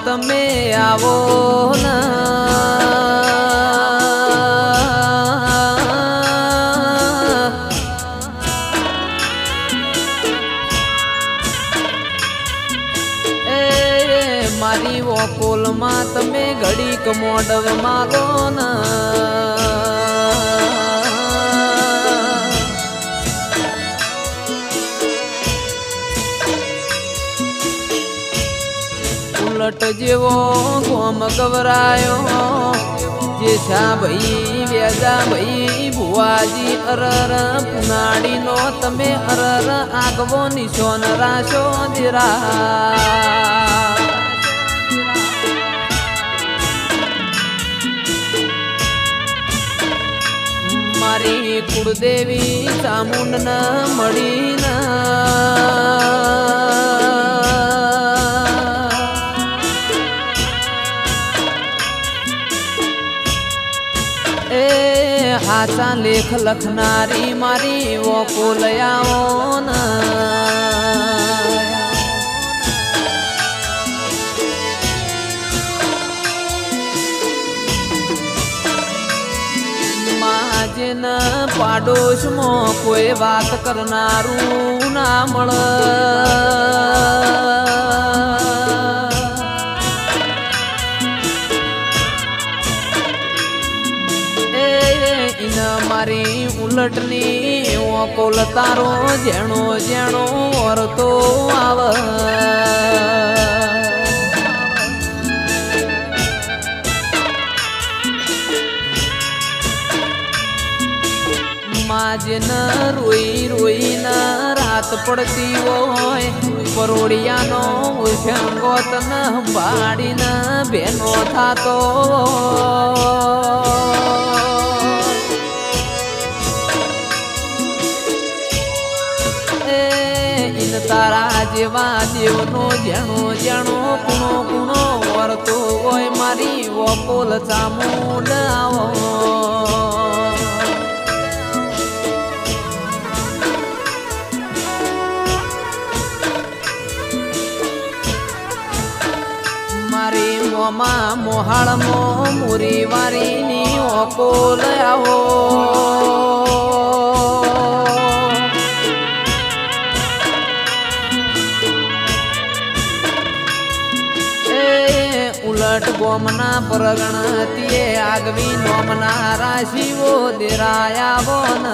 તમે આવો ને મારી વકોલમાં તમે ઘડીક મોડવ માગો ને ઉલટ જેવો ગોમ ગવરાયો જેસા ભાઈ વેજા ભાઈ ભુવાજી અરર પુનાડી નો તમે અરર આગવો નિશોન રાશો જીરા મારી કુળદેવી ચામુંડ ન મળી ન એ હાચા લેખ લખનારી મારી વકોલયાઓ ન જેન પાડોશમાં કોઈ વાત કરનારું ના મળ એન મારી ઉલટની વકોલ તારો જેણો જેણો વરતો આવ માજન રોઈ રોઈ ન રાત પડતી હોય પરોડિયાનો ઉછંગોત ન સંભાળી ન બેનો થાતો ઇન તારા જેવા દેવનો જેણો જેણો કુણો કુણો વરતો હોય મારી વકોલ ચામુંડ આવો મારી મોમાં મોહાળમો મુરી વારીની વકોલ આવો ઉલટ ગોમના પરગણતીએ આગવી નોમના રાશિઓ દેરાયા બોન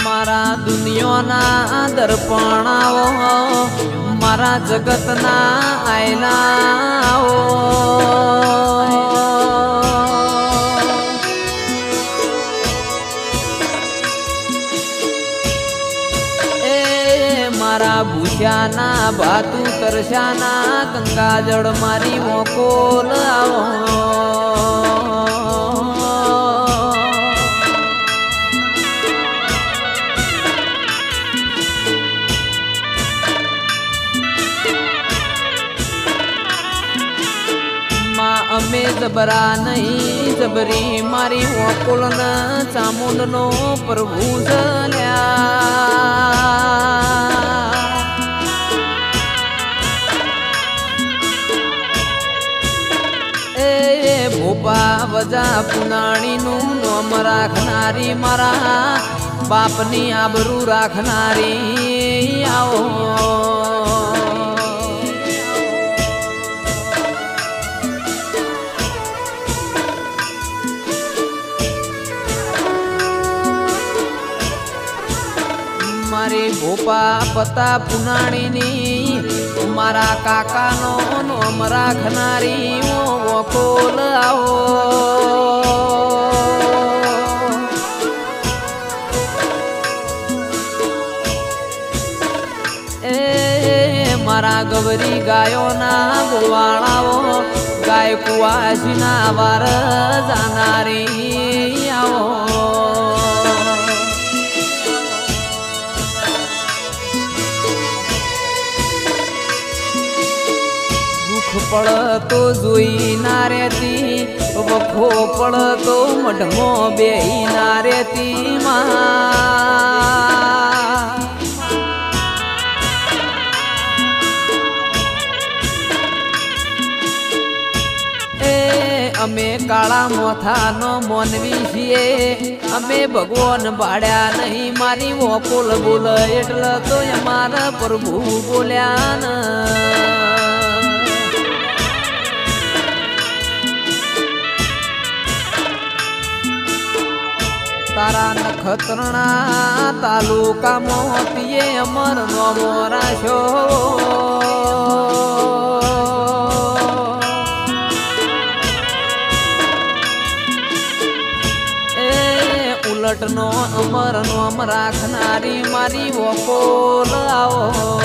મારા દુનિયાના દર્પણાઓ મારા જગતના આયલાઓ એ મારા ભૂસ્યાના ભાતું તરસ્યાના ગંગાજળ મારી વકોલ આવો અમે જબરા નહીં જબરી મારી વકોલ ન ચામુંડ નો પ્રભુ જલ્યા એ ભોપા વજા પુનાણી નું નોમ રાખનારી મારા બાપની આબરૂ રાખનારી આવો મારી ભોપા પતા પુનાણીની મારા કાકાનો નોમ રાખનારી વકોલ આવો એ મારા ગવરી ગાયોના ગોવાળાઓ ગાય કુવાસીના વાર જાનારી આવો પડતો જોઈ ના રેતી વખો પડતો મઢમો બેહી ના રેતી અમે કાળા મોથાનો મોનવી છીએ અમે ભગવાન બાળ્યા નહીં મારી વોકોલ બોલ એટલે તો અમારા પ્રભુ બોલ્યા ને તારા નખત્રણા તાલુકામાં પીએ અમર નોમો રાશો ઉલટનો અમર નોમ રાખનારી મારી વકોલ આવો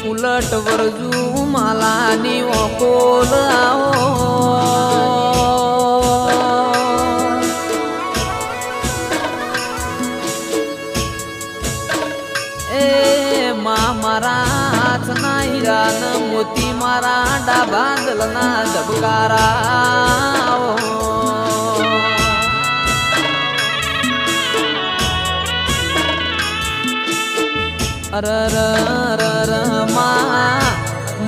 ઉલટ વરજુ માલાની વકોલ આવો એ મારા હાથના હીરા મોતી મારા ડાબા દલના ધબકારા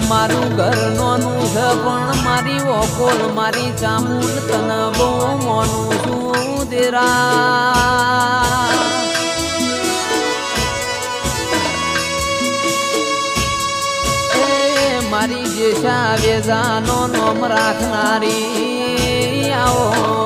મારું ઘર નોનું છે પણ મારી વકોલ મારી ચામુંડ તને બહુ મોનું છું દેરા મારી જેશા વેજાનો નોમ રાખનારી આવો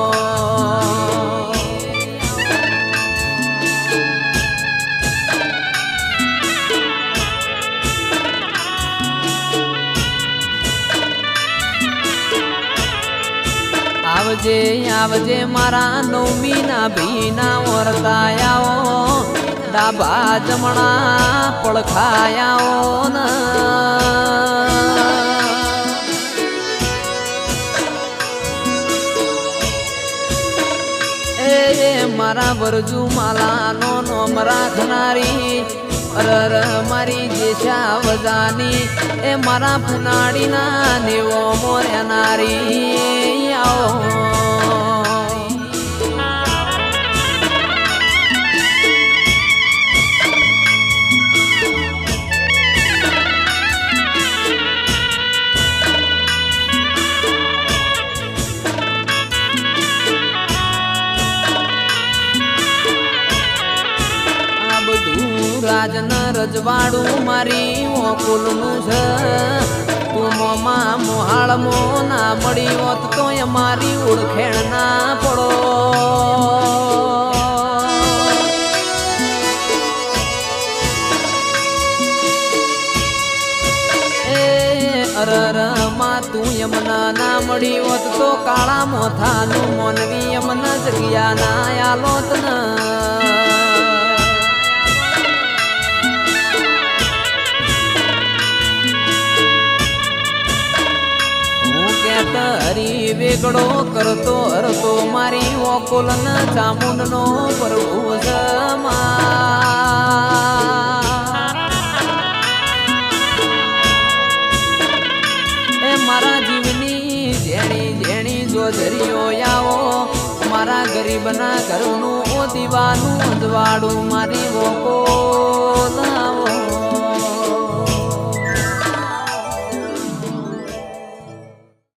આવજે આવજે મારા નવમી ના ભીના વર્તાયાઓ ડાબા જમણા પડખાયાઓ ન એ મારા વરજુ માલાનો નોમ રાખનારી અરર મારી જેશા વજાની એ મારા પુનાડીના નેવો મોર્યાનારી આવો રાજન રજવાડું મારી વકુલનું છે તું મોમાં મોહાળમો ના મળી હોત તો અમારી ઓળખેણ ના પડો એ અરર માં તું યમના ના મળી હોત તો કાળા મોથાનું મોનવી યમના જગ્યા ના આલોત ના હરી વેગડો કરતો હરતો મારી વકોલ ન ચામુંડ નો પ્રભુ એ મારા જીવની જેણી જેણી જોધરીઓ આવો મારા ગરીબના ઘરનું દીવાનું અજવાળું મારી વકોલ